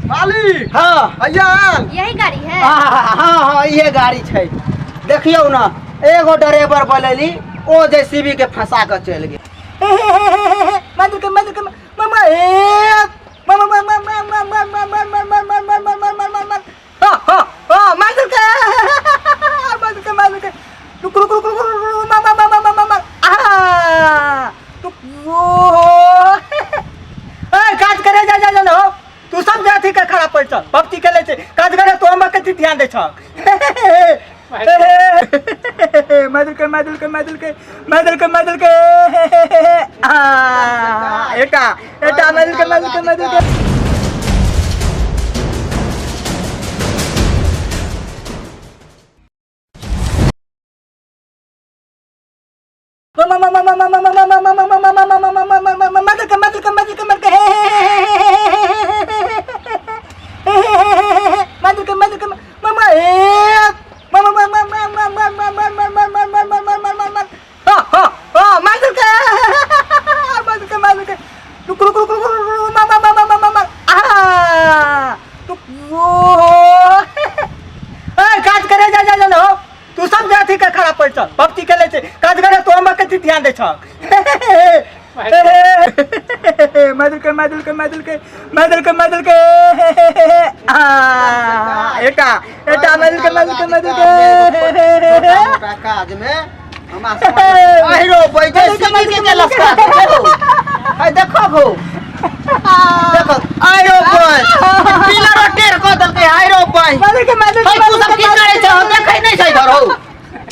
मालिक हाँ भैया यही गाड़ी है। हाँ ये गाड़ी है। देखियो ना एगो ड्राइवर बोलेली ओ जेसीबी के फंसा कर चल गए। काज करे जा जा ना तू सब जाती का खराब पड़ चल पप्ती के ले काज करे तो हम के ध्यान दे छ मदल के एटा एटा मदल के काज करे जा जा ना तू सब जाती का खराब पड़ चल पप्ती के ले काज करे तो हम के ध्यान दे छ मदल के एटा एटा मदल के काज में हम आहिरो बैठे सीधी के लस्का है देखो गो देखो आहिरो भाई पिलर टेर को दल के आहिरो भाई तू सब की करे छ देखै नहीं छै घर हो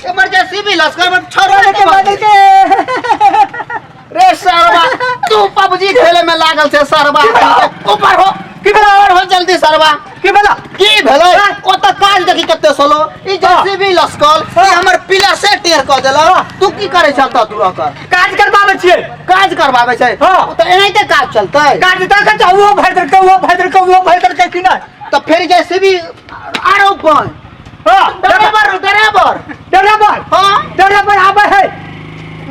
इमरजेंसी भी लस्कर में छोड़ो के मदल के रे सरवा तू पबजी खेले में लागल छे सरवा ऊपर हो की भेला और हो जल्दी सरवा की भेलो ओ त काज देखि कते सोलो ई जेसीबी लस्कल ई हमर पिला से टेर क देला तू की करे छत तू ओकर काज करबावे छै ओ त एनाइते काज चलतै काज त के वो भैदर के कि ना त फिर जेसीबी आरो बन ड्राइवर आबे है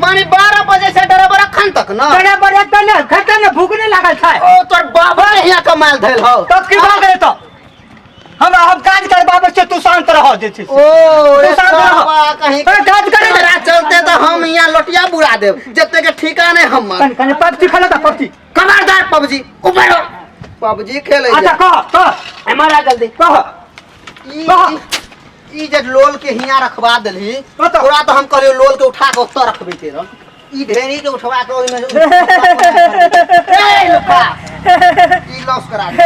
माने 12 बजे से ड्राइवर अखन तक ना ड्राइवर एतने घटे ने भूखने लागल छै ओ तोर बाबा हिया कमाल धैल हो तो की भाग रे तो हम काज करबाबे छै तू शांत रह जे छै ओ रे बाबा कहीं काज करे रा चलते तो हम हिया लोटिया बुरा देब जते के ठिकाने हम कने पबजी खेला त पबजी खबरदार पबजी ऊपर हो पबजी खेले अच्छा कह हमारा जल्दी कह ई जे लोल के हिया रखवा देली तोरा तो हम कहलियो लोल के उठा के ओत रखबे तेरा ई ढेरी के उठवा के ओइ में ए लुका ई लॉस करा दे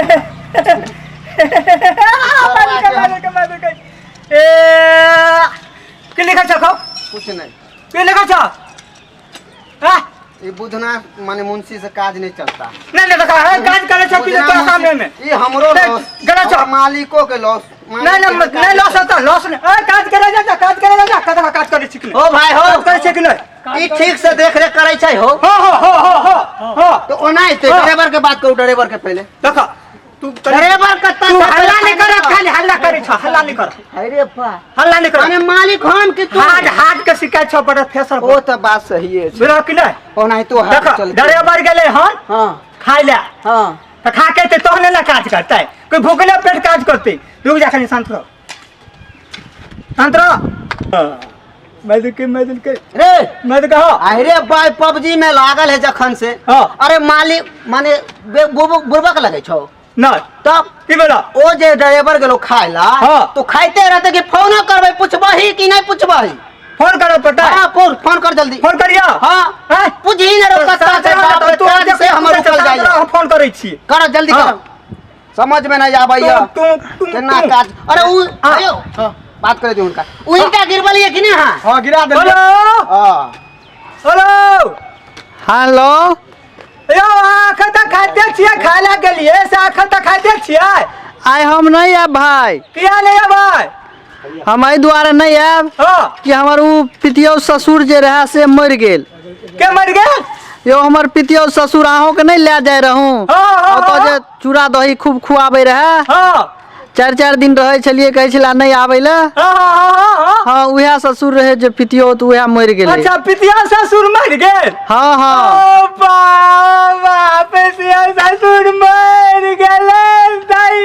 ए के लिखा छ कुछ नहीं के लिखा छ हां ये बुधना माने मुंशी से काज नहीं चलता नहीं देखा है काज करे छ कि तोरा सामने में ये हमरो लॉस गलत छ मालिको के लॉस नहीं लॉस होता लॉस नहीं ए काज करे जा कदम काज करे छिक ले ओ भाई हो करे छिक ले ई ठीक से देख रेख करे छै हो हो तो ओनाइ ते ड्राइवर के बात करू ड्राइवर के पहले देखा तू ड्राइवर का तू हल्ला नहीं कर खाली हल्ला करे छ हल्ला नहीं कर अरे बा हल्ला नहीं कर माने मालिक हम कि तू हाथ के शिकायत छ बड़ा फेसर ओ त बात सही है बिरा कि नहीं ओनाइ तो हाथ चल ड्राइवर गेले हन हां खाइ ले हां त खा के ते तोहने ना काज करतै कोई भूखले पेट काज करते रुक जा खाली शांत रहो मदद के रे मदद कहो अरे भाई पबजी में लागल है जखन से अरे मालिक माने बुरबक लगे छौ ना तब की बोला ओ जे ड्राइवर गेलो खाइला तो खाइते रहते कि फोन करबै पूछबही कि नहीं पूछबही फोन करो पता हां फोन कर जल्दी फोन करिया हां पूछही न रो कता से बाप तू से हमर चल जाई फोन करै छी कर जल्दी कर समझ में नहीं आबैया केना काज अरे उ आयो बात करे दे उनका उनका गिरबलिए कि नहीं हां गिरा दे हेलो यो आखत खाते छिए खाला गेलिए से आखत खाते छिए आइ हम नहीं आब भाई किया नहीं आब भाई हम आई द्वारा नहीं आब कि हमर उ पितियो ससुर जे रहा से मर गेल के मर गेल यो हमर पितियो ससुर आहो के नहीं ले जाय रहूं तो जे चूड़ा दही खूब खुआबे रहे 4-4 दिन रहे छलिए कहे छला नहीं आबैला हां उहा ससुर रहे जे पितियो तो उहा मर गेल अच्छा पितिया ससुर मर गेल हां हां ओ बाबा पितिया ससुर मर गेल दाई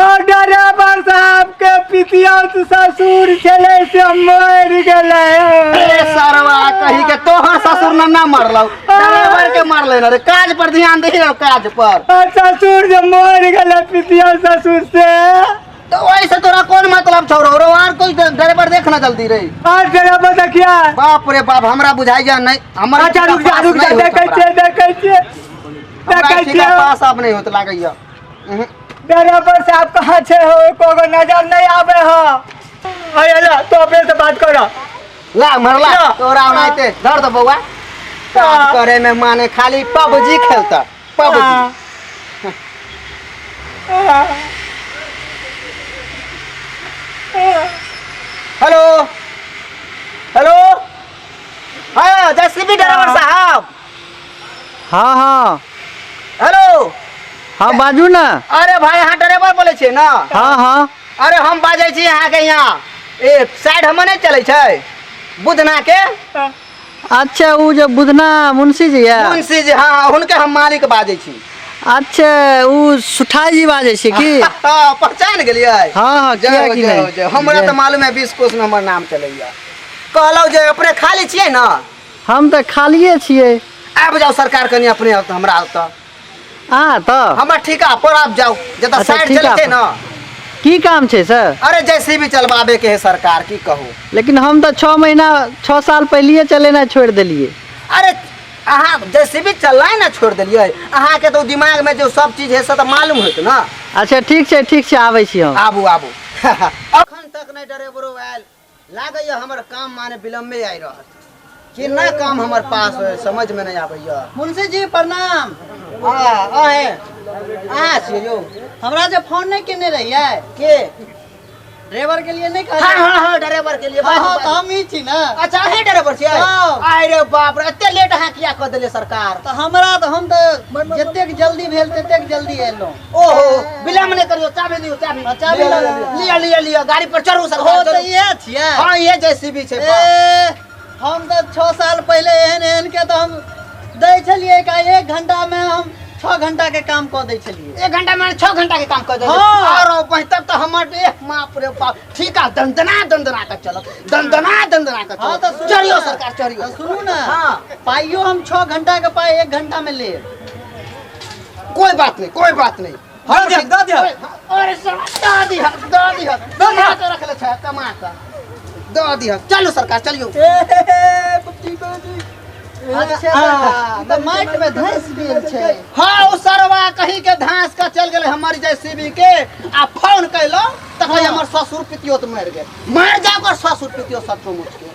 ड्राइवर साहब के पितिया ससुर चले से मर गए। सरवा कही के तोहर ससुर ना मरलो, ड्राइवर के मरले ना रे। काज पर ध्यान दे रे, काज पर। ससुर से मर गए पितिया ससुर से। तो वैसे तोरा कौन मतलब छोरो रो? और कोई ड्राइवर देखना जल्दी रे। और ड्राइवर देखिया। बाप रे बाप, हमरा बुझाई जा नहीं। हमरा अच्छा रुक जा देखे छे पास अब नहीं होत लागैया। ड्राइवर साहब कहाँ छे हो? कोगो नजर नहीं आवे हो। अरे ला तो अपने से बात करो। ला मरला तोरा उनाइते धर दो बउआ। काज करे में माने खाली पबजी खेलता, पबजी। हेलो हेलो, हाँ जेसीबी ड्राइवर साहब। हाँ हाँ हेलो, हाँ बाजू ना। अरे भाई यहाँ ड्राइवर बोले छे ना? हाँ हाँ। अरे हम बाजे छी यहाँ के, यहाँ ए साइड हम नहीं चले छे बुधना के। अच्छा वो जो बुधना मुंशी जी है? मुंशी जी, हाँ उनके हम मालिक बाजे छी। अच्छा वो सुठाई जी बाजे छी की? पहचान गेलिए? हाँ हाँ किया कि नहीं? हमरा तो मालूम है 20 कोस में हमर नाम चलैया। कहलौ जे अपने खाली छियै ना? हम तो खालिए छियै। आब जाओ सरकार कनी अपने हमरा तो। हाँ तो हमर ठिका पर आप जाओ जता अच्छा, साइड ठिका चलते पर। ना। की काम छे सर? अरे जैसे भी चलवाबे के है सरकार, की कहूँ। लेकिन हम तो 6 साल पहले चलेना छोड़ दिलिए। अरे अहाँ जैसे भी चलना ना छोड़ दिलिए। अहाँ के तो दिमाग में जो सब चीज है सब तो मालूम होत ना। अच्छा ठीक छै आबै छी हम। आबू आबू। अखन तक नहीं ड्राइवरो आयल, लागैया हमर काम माने विलम्बे आइ रहल। कि ना काम हमर पास है, समझ में नहीं आबैया। मुंशी जी प्रणाम। छियै यौ। हमरा जो फोन नहीं केने रहिए के ड्राइवर के लिए नहीं हाँ कहा? हाँ हाँ ड्राइवर के लिए। हाँ तो हम ही छी ना। अच्छा है ड्राइवर छियै? हाँ। अरे बाप रे, एते लेट अहाँ किया कऽ देले सरकार? तो हमरा तो हम तो जतेक जल्दी भेल ततेक जल्दी एलहुँ। ओहो विलम्ब नहीं करियो, चाबी लियो, चाबी। चाबी लऽ लिया लिया लिया, गाड़ी पर चढ़ू हो सरकार। तो ये छियै? हाँ ये जेसीबी छै। हम तो 6 साल पहले एहन के तो हम दै छलिए का 1 घंटा में हम 6 घंटा के काम कऽ दै छलिए। 1 घंटा में 6 घंटा के काम कर दे। हाँ। और तब तो हमर बाप रे बाप, ठीक है दंदना कर चलो, दंदना कर हाँ, तो चलो। सुनू चलियो ना। सरकार चलियो। तो सुनू ना। हाँ। पाइयो हम 6 घंटा के पाई 1 घंटा में ले। कोई बात नहीं, कोई बात नहीं। दऽ दिअ। अरे दादी तो रख ले छै कमा के। दादी चलो सरकार चलियो। अच्छा तो माइट में धंस गेल छै। हाँ ओ सरवा कहीं के धांस का चल गेले हमारी जेसीबी के। आ फोन कैलो त कहि हमर ससुर पितियो त मर गेल। मर जा कर ससुर पितियो सचो मुच के।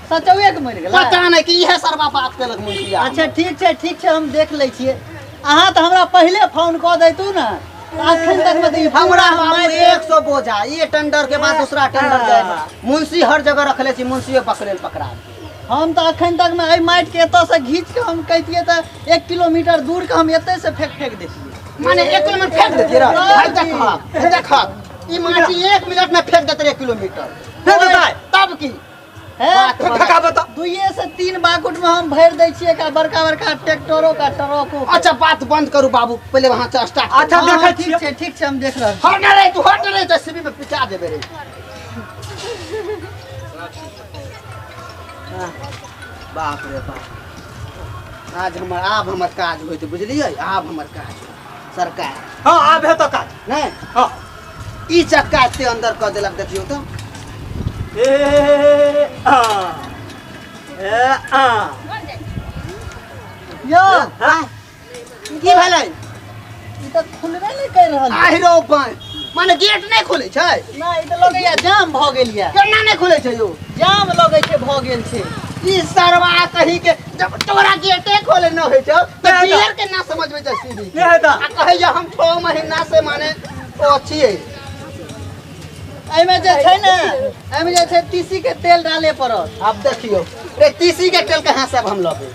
सचौए के मरि गेल? पता नहीं कि इहे सरवा बात केलक मुखिया। अच्छा ठीक छै हम देख लै छियै। अहाँ तो हमरा पहले फोन कऽ दैतू ना, अखन तक में हमरा बाबू 100 बोझा ये टेंडर के बाद दूसरा टेंडर जाए। मुंशी हर जगह रखले छी, मुंशी पकड़ा। हम तो अखन तक में एहि माटि के एतऽ से घींच के हम कहतिए तो 1 किलोमीटर दूर के हम एते से फेंक देतिए। माने 1 किलोमीटर फेंक देतिए रे? भाई देख ई माटी 1 मिनट में फेंक देते 1 किलोमीटर। तब की है? 2 से 3 बाकुट में हम भर दै छियै का बड़का ट्रैक्टरों का ट्रकों। अच्छा बात बंद करू बाबू, पहले वहां से स्टार्ट। अच्छा देखै ठीक छै हम देख रहल छी। हट रे तू, हट रे, जेसीबी में पिटा देबे रे। बाप रे बाप, आज हमर काज होइत, बुझलिए? आब हमर काज सरकार। हाँ आब है तो काज नहीं हाँ। ई चक्का एते अंदर कर देलक, देखियो तो। यो की भेलै? ई तो खुलबे नहीं कर रहल छै। आहिरो पाई माने गेट नहीं खुले छै? नहीं ई तो लगैया जाम भ गेल या। केना नहीं खुले छै यो? जाम लगै छै भ गेल छै। ई सरवा कही के जब तोरा गेटे खोले न होय छौ त क्लियर के ना समझ में जैसी भी आ कहे जे हम 6 महीना से माने ओ छिए। एमे जे छै ने, एमे जे छै तीसी के तेल डाले पड़त। अब देखियो रे, तीसी के तेल कहां से अब हम लबे?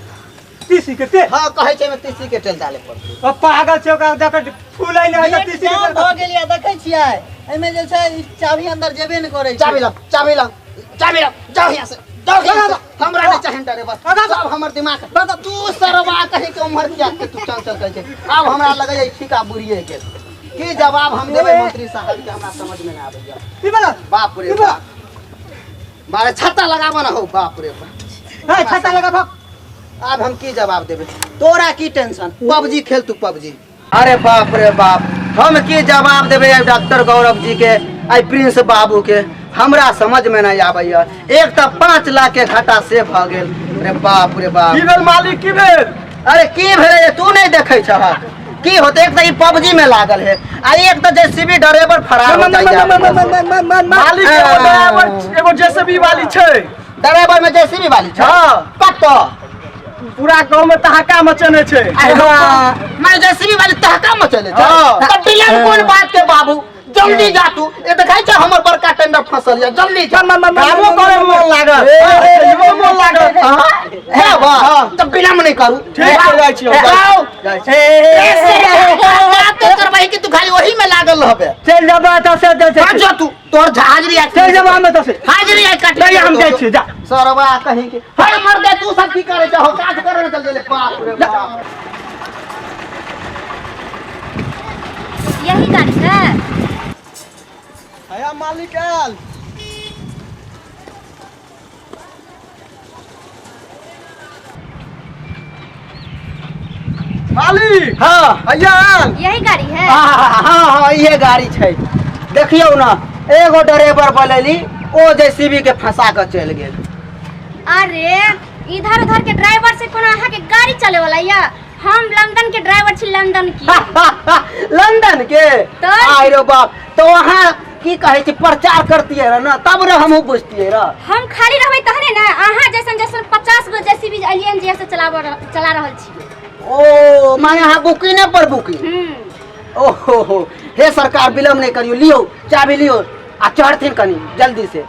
तीसी के तेल? हां कहे छै में तीसी के तेल डाले पड़त। अब पागल छै ओकरा देख फूलै नै है तीसी के जाम भ गेल या, देखै छियै एमे जे छै ई चाभी अंदर जेबे न करै छै। चाबी ला जाओ यहां से, जाओ यहां से। हमरा नहीं चाहे ड्राइवर, सब हमर दिमाग तू सरवा कहे के उम्र क्या के तू चल कहे छै। अब हमरा लगे छै ठीका बुढ़िए के। की जवाब हम देबे मंत्री साहब के हमरा समझ में ना आबैया। की बोला बाप रे बाप, मारे छाता लगाबो ना हो, बाप रे बाप। हां छाता लगा भाग। अब हम की जवाब देबे? तोरा की टेंशन, पबजी खेल तू पबजी। अरे बाप रे बाप, हम की जवाब देबे डॉक्टर गौरव जी के, आई प्रिंस बाबू के? हमरा समझ में नहीं आबैया। एक तो 5 लाख के घाटा से भ गेल। अरे बाप रे बाप, की भेल मालिक की भेल? अरे की भेले तू नहीं देखे छह? की होते? एक तो ई पबजी में लागल है, आ एक तो जेसीबी ड्राइवर फरार हो जाइया। मालिक एगो ड्राइवर एगो जेसीबी वाली छै। ड्राइवर में जेसीबी वाली छ? हां कतो पूरा गांव में तहका मचने छै। मैं जेसीबी वाली तहका मचले छ। हाँ। त बिलन कोन बात के बाबू, जल्दी जा तू। ए देखाइ छ हमर बड़का टेंडर फंसल या, जल्दी जा। कामो करे मन लागल। एगो मन लागल। है वाह, त बिलम नहीं करू। ठीक है, जाइ छी। आओ जाइ छी। बात तो करबही कि तू खाली वही में लागल रहबे। चल जाबा त से बात जो तू, तोर हाजिरी आ। चल जाबा हम त से हाजिरी आ काट। नहीं हम जाइ छी जा। सरवा कहीं के हर मर दे, तू सब की करे चाहो, काज करे ना जल्दी ले। बाप रे बाप, यही गाड़ी है। आया मालिक आयल। मालिक हां भैया यही गाड़ी है। हाँ ये गाड़ी छै। देखियो ना, एगो ड्राइवर बोलेली, ओ जेसीबी के फंसा के चल गेल। अरे इधर उधर के ड्राइवर से कोनो अहाँ के गाड़ी चले वाला या? हम लंदन के ड्राइवर छी, लंदन की। लंदन के? तो? आय रे बाप, तो वहाँ की कहे छी प्रचार करतिए रह ना, तब रे हमहू बुझतिए रह। हम खाली रहबै तहने ना। अहाँ जैसन जैसन 50 गो जेसीबी एलियन जी से चला रहल छी। ओ माने हाँ बुकिंग पर बुकिंग। ओहो हे सरकार विलम्ब नहीं करियो, लियो चाबी लियो आ चढ़थिन कनी जल्दी से।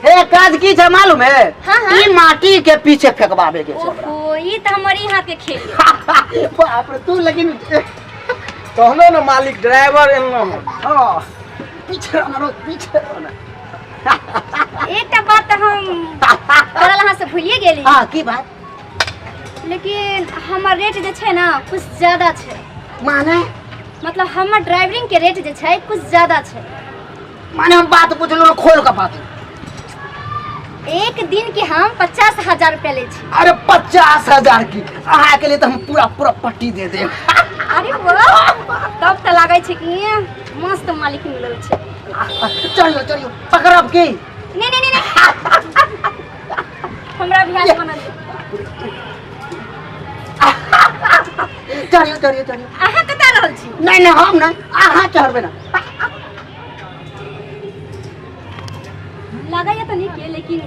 हे काज की छै मालूम है? हाँ, हाँ। ई माटी के पीछे फेंकवावे के छै। ओहो ई त हमारी हाथ के खेल है। बाप रे, तू लेकिन कहलो ना मालिक ड्राइवर एनो। हां पीछे रहना, पीछे रहना। एकटा बात त हम तोरा लहां से भूलिए गेली। हां की बात? लेकिन हमर रेट जे छै ना कुछ ज्यादा छै। माने मतलब हमर ड्राइवरिंग के रेट जे छै कुछ ज्यादा छै। माने हम बात पूछलो, खोल के बात। एक दिन के हम 50,000 रुपया ले छी। अरे 50,000 की? अहाँ के लिए तो हम पूरा पूरा पट्टी दे देब। अरे वाह, तब त लागै छै कि मस्त मालिक मिलल छै। चलियो चलियो, पकड़ब की? नहीं नहीं नहीं हमरा बिहार बनल छै। चलियो चलियो चलियो। अहाँ कतऽ रहल छी? नहीं नहीं हम ना, अहाँ चढ़बे ना। लागैया त नहीं के, लेकिन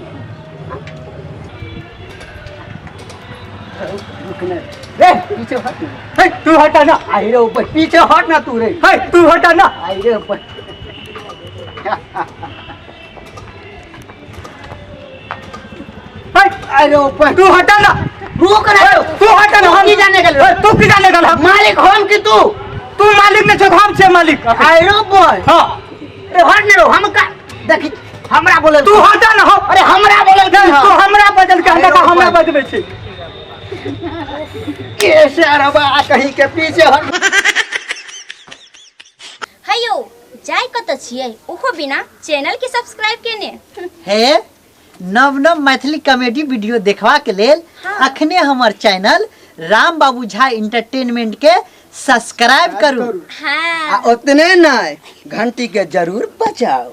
रे पीछे हट। हे तू हटा ना। आई रे ऊपर, पीछे हट ना तू रे। हे तू हटा ना। आई रे ऊपर। हे आई रे ऊपर। तू हटा ना। रुक ना तू हटा ना। हम की जाने गल? तू की जाने गल? मालिक हम की तू? तू मालिक ने छो, हम छे मालिक। आई रे ऊपर। हां रे हट ने रो, हम का देखी हमरा बोले। तू हटा ना हो। अरे हमरा बोले तू हमरा बदल के हमरा हमरा बदबे छी। कैसे अरबा कहीं के पीछे हट। हेयो जाय कत छियै? ओहो बिना चैनल के सब्सक्राइब केने। हे नव नव मैथिली कॉमेडी वीडियो देखवा के लेल हाँ। अखने हमर चैनल राम बाबू झा इंटरटेनमेंट के सब्सक्राइब करू। हाँ आ उतने नहीं, घंटी के जरूर बजाओ।